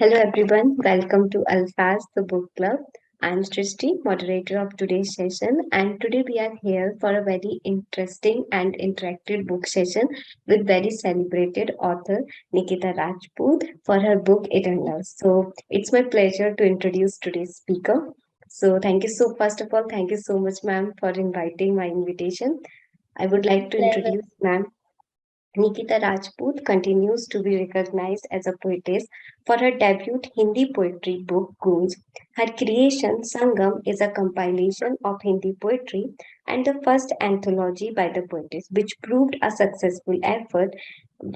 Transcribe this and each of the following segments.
Hello everyone, welcome to Alfaaz, the book club. I'm Srishti, moderator of today's session, and today we are here for a very interesting and interactive book session with very celebrated author Nikita Rajpoot for her book Eternals. So it's my pleasure to introduce today's speaker. So thank you so first of all, thank you so much, ma'am, for inviting my invitation. I would like to Pleasure. introduce ma'am. Nikita Rajput continues to be recognized as a poetess for her debut Hindi poetry book Goons. Her creation Sangam is a compilation of Hindi poetry and the first anthology by the poetess, which proved a successful effort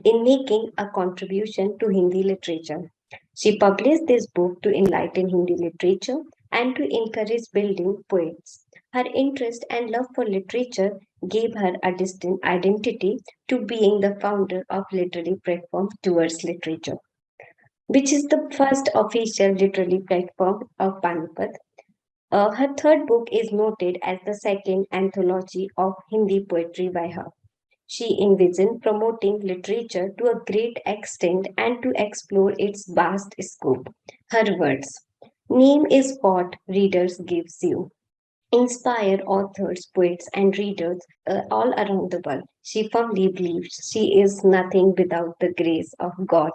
in making a contribution to Hindi literature. She published this book to enlighten Hindi literature and to encourage building poets. Her interest and love for literature gave her a distinct identity to being the founder of literary platform Towards Literature, which is the first official literary platform of Panipat. Her third book is noted as the second anthology of Hindi poetry by her. She envisioned promoting literature to a great extent and to explore its vast scope. Her words: Name is what readers gives you. Inspire authors, poets, and readers all around the world. She firmly believes she is nothing without the grace of God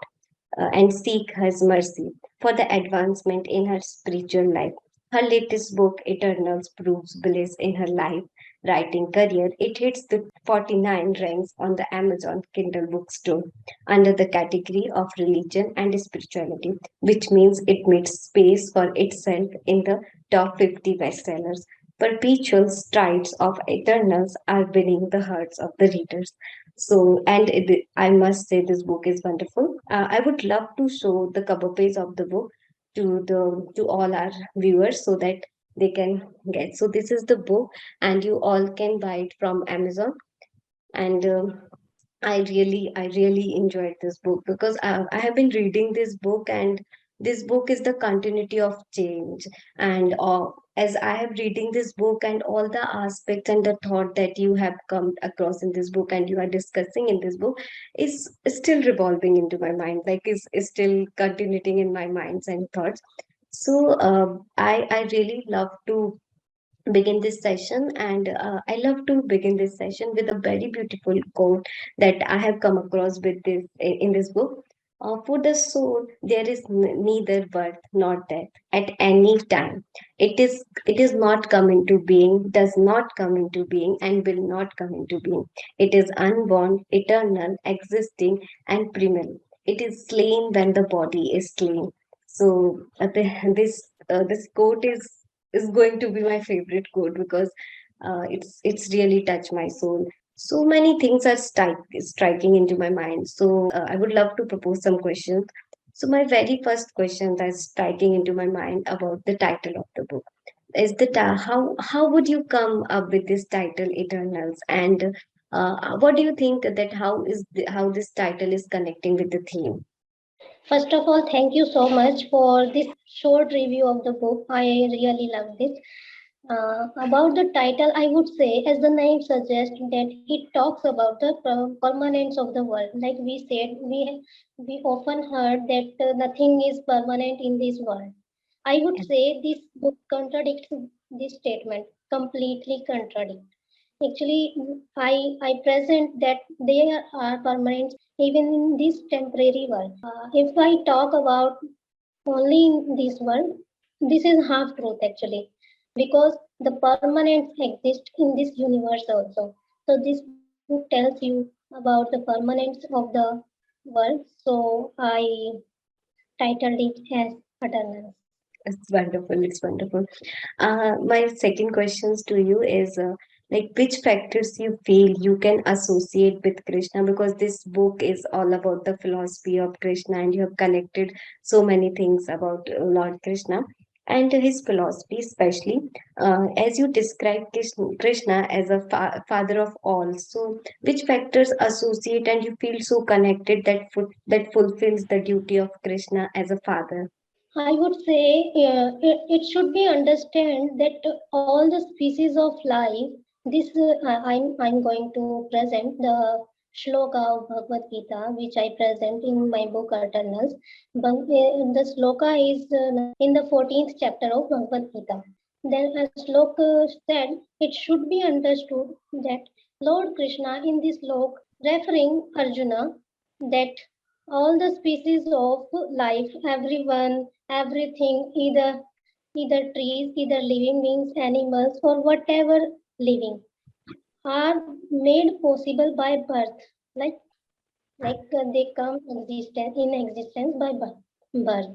and seek His mercy for the advancement in her spiritual life. Her latest book, Eternals, proves bliss in her life writing career. It hits the 49 ranks on the Amazon Kindle bookstore under the category of religion and spirituality, which means it makes space for itself in the top 50 bestsellers. Perpetual strides of Eternals are winning the hearts of the readers. So, and I must say this book is wonderful. I would love to show the cover page of the book to all our viewers so that they can get. So this is the book, and you all can buy it from Amazon. And I really enjoyed this book because I have been reading this book, and this book is the continuity of change. And as I have reading this book and all the aspects and the thought that you have come across in this book and you are discussing in this book is still revolving into my mind, like is still continuing in my minds and thoughts. So I really love to begin this session, and I love to begin this session with a very beautiful quote that I have come across with this in this book. For the soul there is neither birth nor death at any time. It is not come into being, does not come into being, and will not come into being. It is unborn, eternal, existing, and primal. It is slain when the body is slain. So this quote is going to be my favorite quote because it's really touched my soul. So many things are striking into my mind. So I would love to propose some questions. So my very first question that's striking into my mind about the title of the book is how would you come up with this title Eternals, and what do you think that how this title is connecting with the theme? First of all, thank you so much for this short review of the book. I really love this. About the title, I would say, as the name suggests, that it talks about the permanence of the world. Like we said, we often heard that nothing is permanent in this world. I would say this book contradicts this statement, completely contradicts. Actually, I present that they are permanent even in this temporary world. If I talk about only in this world, this is half truth actually, because the permanence exists in this universe also. So this book tells you about the permanence of the world. So I titled it as Eternals. It's wonderful. It's wonderful. My second questions to you is like which factors you feel you can associate with Krishna, because this book is all about the philosophy of Krishna and you have connected so many things about Lord Krishna and his philosophy, especially as you describe Krishna as a father of all. So, which factors associate and you feel so connected that fulfills the duty of Krishna as a father? I would say it should be understand that all the species of life. This I'm going to present the shloka of Bhagavad Gita, which I present in my book Eternals. The shloka is in the 14th chapter of Bhagavad Gita. Then a shloka said it should be understood that Lord Krishna in this slok referring Arjuna that all the species of life, everyone, everything, either trees, either living beings, animals, or whatever living, are made possible by birth, like they come existence in existence by birth.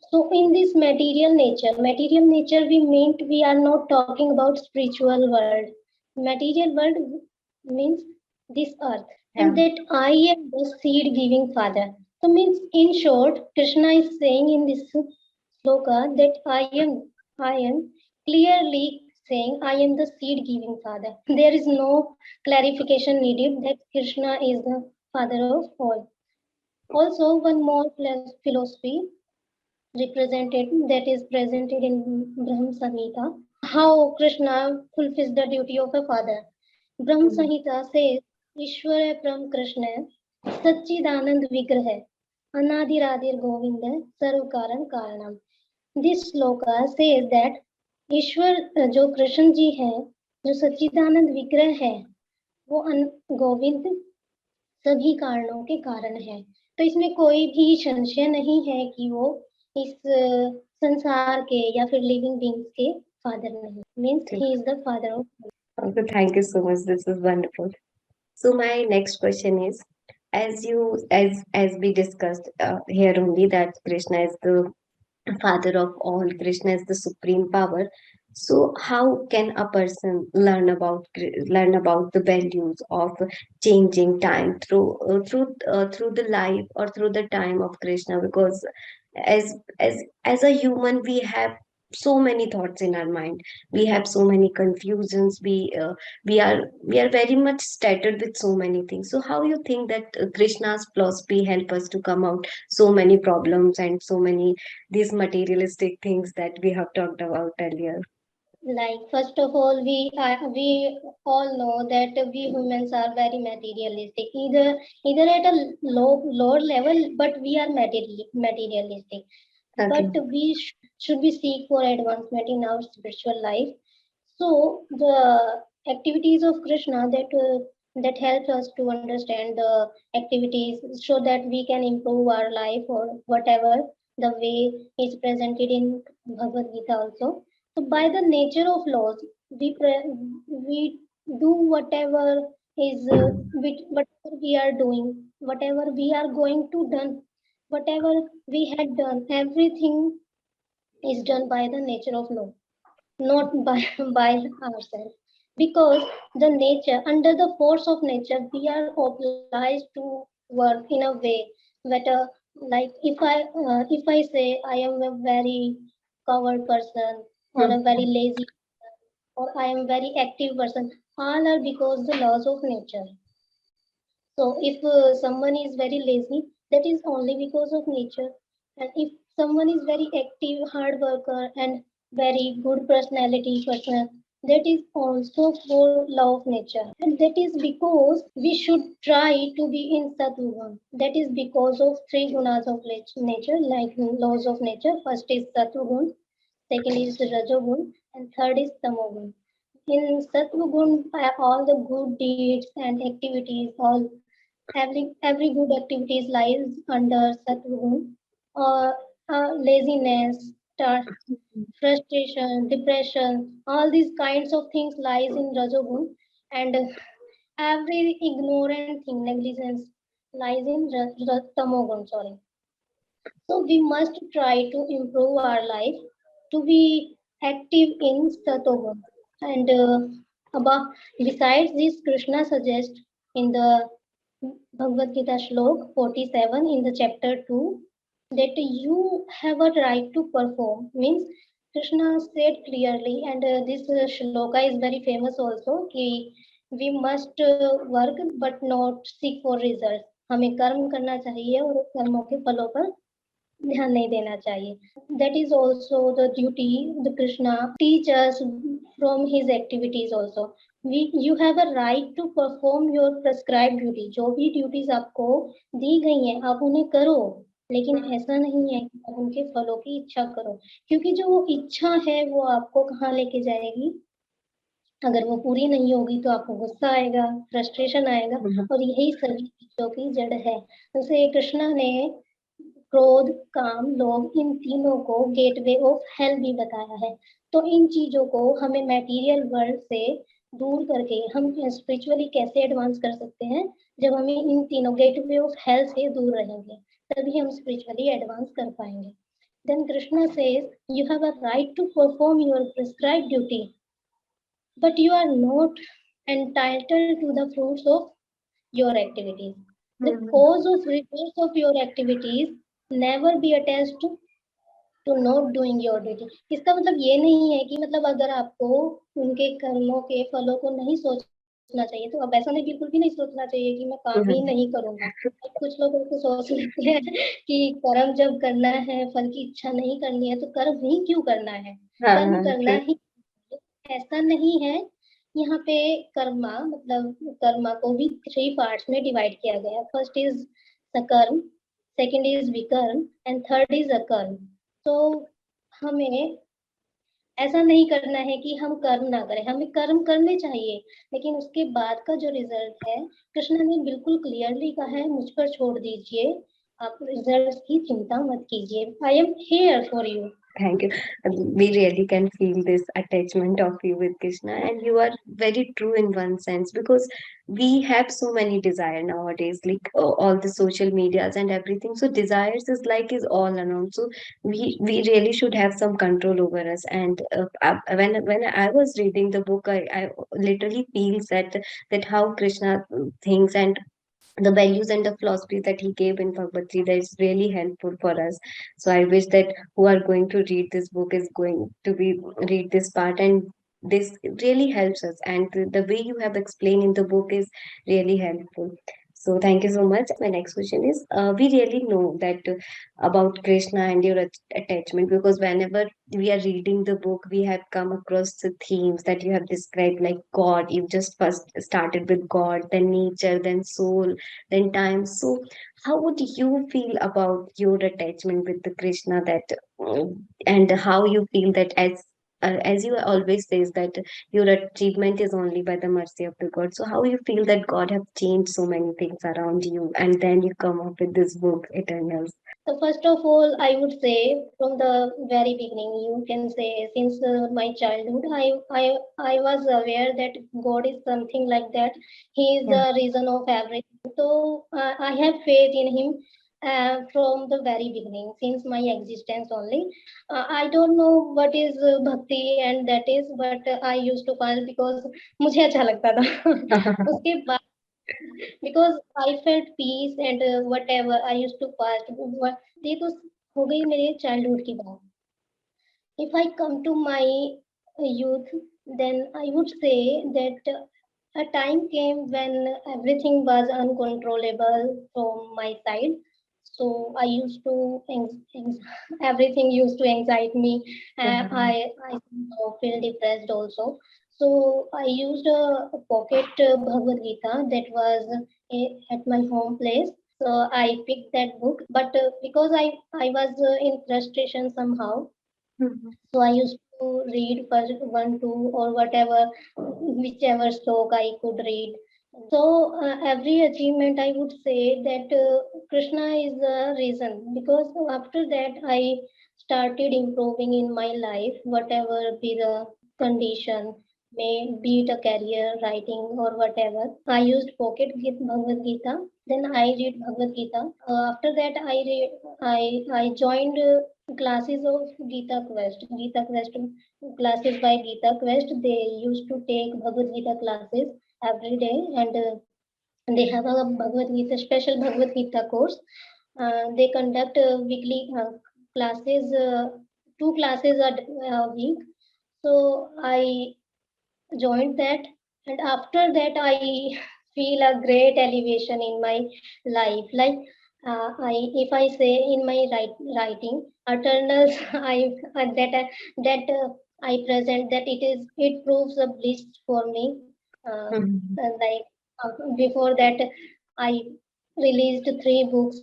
So in this material nature, we are not talking about spiritual world. Material world means this earth, and Yeah. that I am the seed giving father. So means in short, Krishna is saying in this sloka that I am clearly saying I am the seed giving father. There is no clarification needed that Krishna is the father of all. Also, one more philosophy represented that is presented in Brahma Samhita, how Krishna fulfills the duty of a father. Brahma Mhm. Samhita says, Ishwara Brahm Krishna Satchidanand Vigraha Anadiradir Govinda Sarvakaran Karanam. This sloka says that ईश्वर जो कृष्ण जी है, जो सच्चिदानंद विग्रह है, वो गोविंद सभी कारणों के कारण है. तो इसमें कोई भी संशय नहीं है कि वो इस संसार के या फिर लिविंग बींग्स के फादर नहीं, means he is the father of. Okay, thank you so much. This is wonderful. So my next question is, as we discussed here only, that Krishna is the father of all, Krishna is the supreme power. So how can a person learn about the values of changing time through the life or through the time of Krishna? Because as a human, we have so many thoughts in our mind. We have so many confusions. We are very much scattered with so many things. So how you think that Krishna's philosophy help us to come out so many problems and so many these materialistic things that we have talked about earlier? Like first of all, we all know that we humans are very materialistic, either at a lower level, but we are materialistic. Okay. But we should be seek for advancement in our spiritual life. So the activities of Krishna that helps us to understand the activities so that we can improve our life or whatever the way is presented in Bhagavad Gita also. So by the nature of laws, we do whatever is whatever we are doing, whatever we are going to done, whatever we had done, everything is done by the nature of law, not by by ourselves. Because the nature, under the force of nature, we are obliged to work in a way that like if I say I am a very coward person, or a very lazy, or I am very active person, all are because the laws of nature. So if someone is very lazy, that is only because of nature. And if someone is very active, hard worker, and very good personality person, that is also for law of nature. And that is because we should try to be in Satvugun. That is because of three gunas of nature, like laws of nature. First is Satvugun, second is Rajogun, and third is Tamogun. In Satvagun, all the good deeds and activities, every good activities lies under Satvagun. Uh, Laziness, frustration, depression, all these kinds of things lies in Rajogun, and every ignorant thing, negligence, lies in Tamogun. Sorry. So we must try to improve our life to be active in Satogun. And besides this, Krishna suggests in the Bhagavad Gita Shlok 47 in the chapter 2 that you have a right to perform. Means Krishna said clearly, and this shloka is very famous also, कि we must work but not seek for results. हमें कर्म करना चाहिए और कर्मों के फलों पर ध्यान नहीं देना चाहिए. That is also the duty the Krishna teach us from his activities also. You have a right to perform your prescribe duty. जो भी ड्यूटीज आपको दी गई हैं आप उन्हें करो, लेकिन ऐसा नहीं है कि आप उनके फलों की इच्छा करो, क्योंकि जो वो इच्छा है वो आपको कहाँ लेके जाएगी। अगर वो पूरी नहीं होगी तो आपको गुस्सा आएगा, फ्रस्ट्रेशन आएगा, Mhm. और यही सभी चीजों की जड़ है। जैसे कृष्णा ने क्रोध, काम, लोभ, इन तीनों को गेटवे ऑफ हेल भी बताया है। तो इन चीजों को हमें मटेरियल वर्ल्ड से दूर करके हम स्पिरिचुअली कैसे एडवांस कर सकते हैं? जब हमें इन तीनों गेटवे ऑफ हेल से दूर रहेंगे, तभी हम स्पिरिचुअली एडवांस कर पाएंगे। Then Krishna says, you have a right to perform your prescribed duty, but you are not entitled to the fruits of your activities. The Mhm. cause of results of your activities never be attached to not doing your duty. इसका मतलब ये नहीं है कि मतलब अगर आपको उनके कर्मों के फलों को नहीं सोचना चाहिए तो अब ऐसा नहीं, बिल्कुल भी नहीं सोचना चाहिए कि मैं काम ही नहीं Mhm. करूंगा। कुछ लोग ऐसे सोच लेते हैं कि कर्म जब करना है, फल की इच्छा नहीं करनी है तो कर्म ही क्यों करना है, कर्म हाँ, करना true. ही। ऐसा नहीं है। यहाँ पे कर्मा मतलब कर्मा को भी थ्री पार्ट्स में डिवाइड किया गया। First is sakarm, second is vikarm, and third is akarm. तो हमें ऐसा नहीं करना है कि हम कर्म ना करें, हमें कर्म करने चाहिए, लेकिन उसके बाद का जो रिजल्ट है, कृष्ण ने बिल्कुल क्लियरली कहा है, मुझ पर छोड़ दीजिए, आप रिजल्ट की चिंता मत कीजिए, I am here for you. Thank you. We really can feel this attachment of you with Krishna, and you are very true in one sense because we have so many desire nowadays, like all the social medias and everything. So desires is all around. So we really should have some control over us. And when I was reading the book, I literally feels that how Krishna thinks and the values and the philosophy that he gave in Bhagavad Gita is really helpful for us. So I wish that who are going to read this book is going to be read this part, and this really helps us. And the way you have explained in the book is really helpful. So thank you so much. My next question is, we really know that about Krishna and your attachment because whenever we are reading the book, we have come across the themes that you have described, like God. You just first started with God, then nature, then soul, then time. So, how would you feel about your attachment with the Krishna that, and how you feel that as you always says that your achievement is only by the mercy of the God. So, how you feel that God have changed so many things around you, and then you come up with this book, Eternals. So first of all, I would say from the very beginning, you can say since my childhood, I was aware that God is something like that. He is Yeah. the reason of everything. So I have faith in Him from the very beginning, since my existence only. I don't know what is bhakti and that is, but I used to fast because मुझे अच्छा लगता था। उसके बाद because I felt peace and whatever I used to fast, ये तो हो गई मेरे चाइल्डहुड की बात। If I come to my youth, then I would say that a time came when everything was uncontrollable from my side. So I used to everything used to anxiety me. I somehow feel depressed also. So I used a pocket Bhagavad Gita that was at my home place. So I picked that book, but because I was in frustration somehow, Mhm. so I used to read first one, two, or whatever, whichever slok I could read. So every achievement, I would say that Krishna is the reason, because after that I started improving in my life, whatever be the condition, may be it a career, writing, or whatever. I used Bhagavad Gita. Then I read Bhagavad Gita. After that, I joined classes of Gita Quest. Gita Quest classes by Gita Quest. They used to take Bhagavad Gita classes every day, and they have a Bhagavad Gita special Bhagavad Gita course. They conduct weekly classes, two classes a week. So I joined that, and after that I feel a great elevation in my life. Like I, if I say in my writing, eternals, that I present that it proves a bliss for me. Uh, Mhm. like before that, I released three books,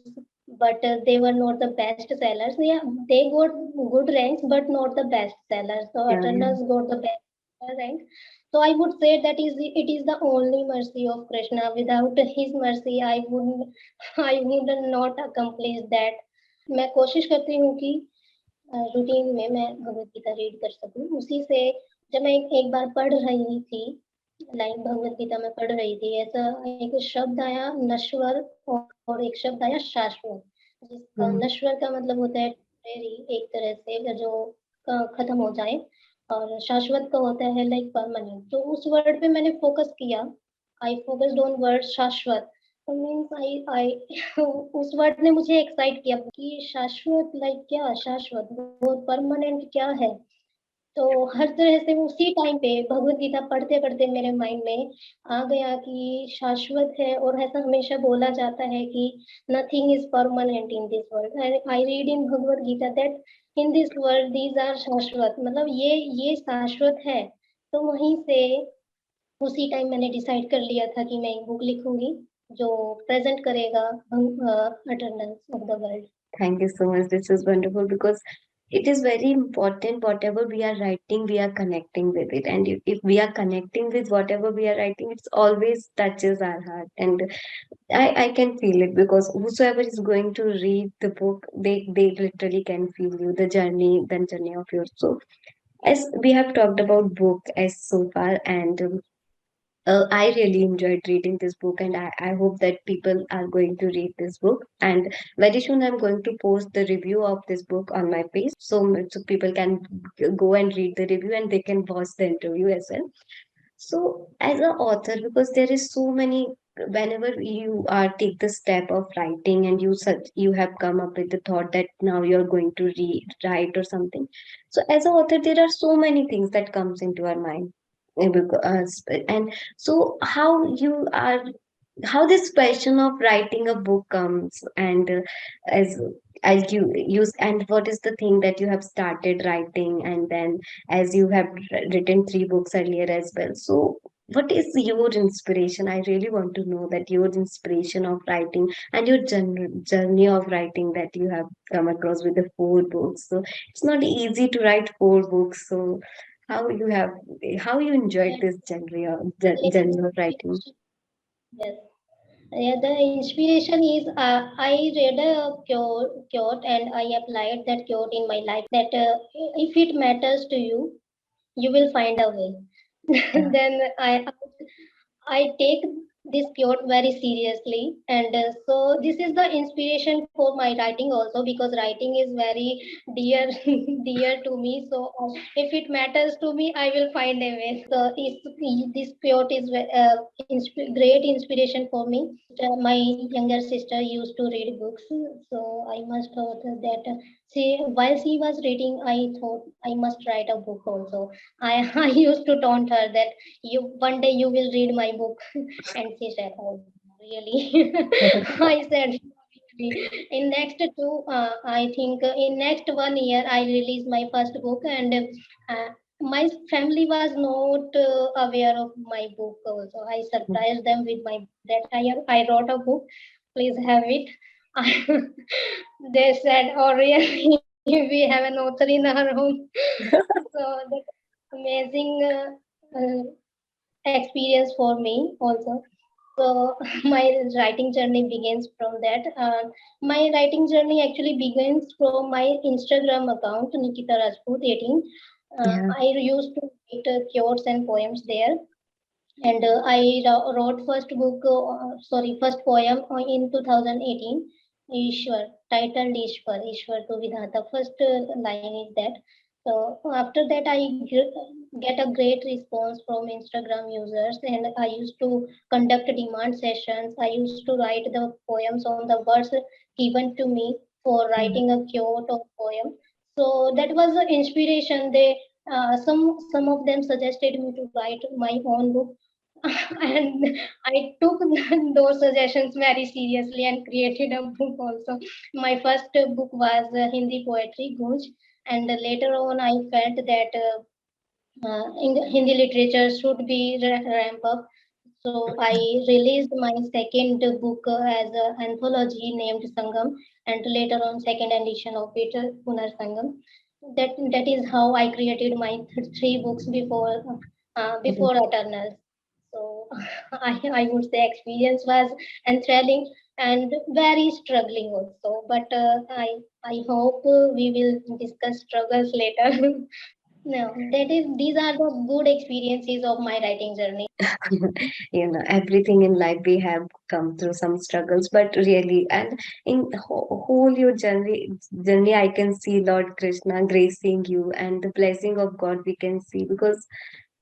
but they were not the best sellers. Yeah, they got good ranks, but not the best sellers. So Yeah, yeah. Eternals got the best rank. So I would say that is it is the only mercy of Krishna. Without his mercy, I would I would not accomplish that. मैं कोशिश करती हूँ कि routine में मैं Bhagavad Gita read कर सकूं उसी से जब मैं एक बार पढ़ रही थी लाइक भगवत गीता में पढ़ रही थी ऐसा एक शब्द आया नश्वर और एक शब्द आया शाश्वत जिसका Mhm. नश्वर का मतलब होता है टेम्परेरी एक तरह से जो खत्म हो जाए और शाश्वत का होता है लाइक परमानेंट तो उस वर्ड पे मैंने फोकस किया आई फोकस्ड ऑन वर्ड शाश्वत मीन्स आई उस वर्ड ने मुझे एक्साइट किया कि शाश्वत लाइक क्या शाश्वत वो परमानेंट क्या है तो हर तरह से उसी टाइम पे भगवत गीता पढ़ते पढ़ते मेरे माइंड में आ गया कि शाश्वत है और ऐसा हमेशा बोला जाता है कि nothing is permanent in this world I read in Bhagavad Gita that in this world these are शाश्वत मतलब ये शाश्वत है तो वहीं से उसी टाइम मैंने डिसाइड कर लिया था कि मैं एक बुक लिखूंगी जो प्रेजेंट करेगा eternals of the world Thank you so much. This is wonderful because it is very important. Whatever we are writing, we are connecting with it. And if we are connecting with whatever we are writing, it's always touches our heart. And I can feel it because whosoever is going to read the book, they literally can feel you, the journey of yours. So as we have talked about book as so far, and I really enjoyed reading this book, and I hope that people are going to read this book. And very soon, I'm going to post the review of this book on my page, so people can go and read the review and they can watch the interview as well. So, as an author, because there is so many, whenever you are take the step of writing and you have come up with the thought that now you're going to write or something. So, as an author, there are so many things that comes into our mind. And so, how this passion of writing a book comes, and as as you use, and what is the thing that you have started writing, and then as you have written three books earlier as well. So, what is your inspiration? I really want to know that your inspiration of writing and your journey of writing that you have come across with the four books. So, it's not easy to write four books. So, how you have how you enjoyed And this journey of writing? yes. Yeah, the inspiration is I read a quote and I applied that quote in my life that if it matters to you will find a way. Yeah. Then I take this quote very seriously, and so this is the inspiration for my writing also because writing is very dear dear to me. So if it matters to me, I will find a way. So this quote is great inspiration for me. My younger sister used to read books, so I must thought that while she was reading, I thought I must write a book also. I used to taunt her that you one day you will read my book, and she said, "Oh, really?" I said, "In next two, I think in next 1 year, I release my first book, and my family was not aware of my book also. I surprised them with my that I wrote a book. Please have it." They said, "Oh, really? We have an author in our home." So that's amazing experience for me also. So my writing journey begins from that. My writing journey actually begins from my Instagram account, Nikita Rajpoot 18. Yeah. I used to write quotes and poems there, and wrote first poem in 2018. Ishwar, titled Ishwar to Vidhata. First line is that. So after that, get a great response from Instagram users, and I used to conduct demand sessions. I used to write the poems on the words given to me for Mm. writing a quote or poem. So that was the inspiration. Some of them suggested me to write my own book, and I took those suggestions very seriously and created a book also. My first book was Hindi poetry, Gunj, and later on I felt that Hindi literature should be ramp up. So I released my second book as an anthology named Sangam, and later on second edition of it, Punar Sangam. That is how I created my three books before Eternals. So I would say experience was enthralling and very struggling also. But I hope we will discuss struggles later. No, that is these are the good experiences of my writing journey. Everything in life we have come through some struggles, but really, and in whole your journey, I can see Lord Krishna gracing you, and the blessing of God we can see. Because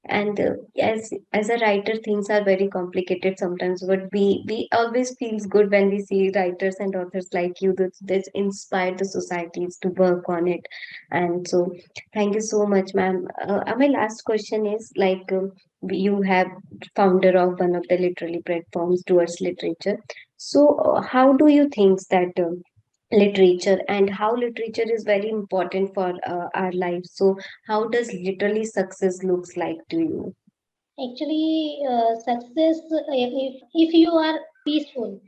and as a writer, things are very complicated sometimes, but we always feels good when we see writers and authors like you that inspire the societies to work on it. And so thank you so much, ma'am. My last question is like, you have founder of one of the literary platforms towards literature. So how do you think that literature, and how literature is very important for our life? So how does literally success looks like to you? Actually, success if you are peaceful.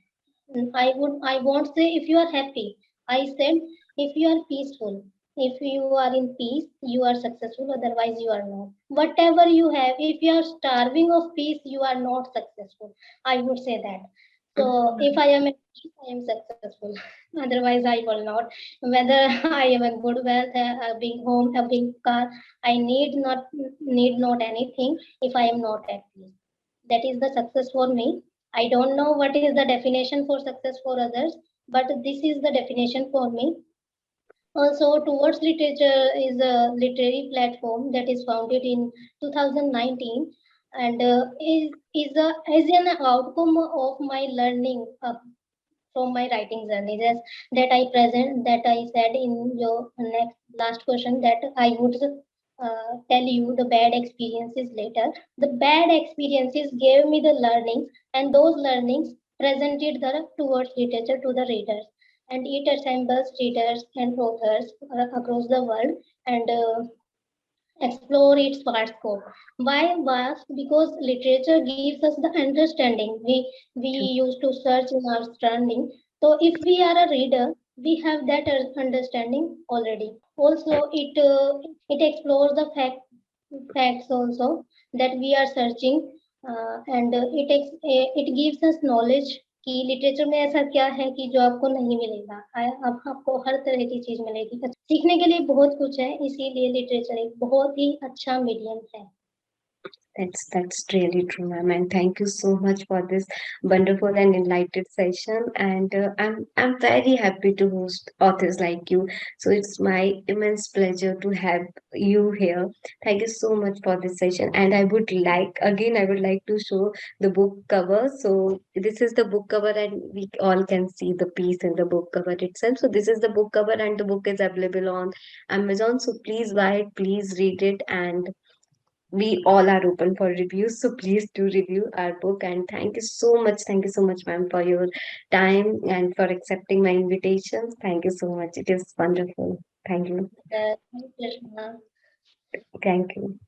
I won't say if you are happy. I said if you are peaceful. If you are in peace, you are successful. Otherwise, you are not. Whatever you have, if you are starving of peace, you are not successful. I would say that. So if I am at peace, I am successful. Otherwise, I will not. Whether I am a good wealth, a big home, a big car, I need not anything if I am not at peace. That is the success for me. I don't know what is the definition for success for others, but this is the definition for me. Also, Towards Literature is a literary platform that is founded in 2019 and is an outcome of my learning from my writing journey. That I said in your next last question that I would tell you the bad experiences later. The bad experiences gave me the learnings, and those learnings presented the towards literature to the readers, and it assembles readers and authors across the world and explore its vast scope. Why vast? Because literature gives us the understanding. We used to search in our understanding. So if we are a reader, we have that understanding already. Also, it explores the facts also that we are searching, and it gives us knowledge कि literature में ऐसा क्या है कि जो आपको नहीं मिलेगा। अब आपको हर तरह की चीज मिलेगी। सीखने के लिए बहुत कुछ है, इसीलिए लिटरेचर एक बहुत ही अच्छा मीडियम है। That's really true, ma'am. And thank you so much for this wonderful and enlightened session. And I'm very happy to host authors like you. So it's my immense pleasure to have you here. Thank you so much for this session. And I would like to show the book cover. So this is the book cover, and we all can see the piece in the book cover itself. So this is the book cover, and the book is available on Amazon. So please buy it, please read it, and we all are open for reviews, so please do review our book. And thank you so much, ma'am, for your time and for accepting my invitation. Thank you so much, it is wonderful. Thank you. Krishna. Thank you.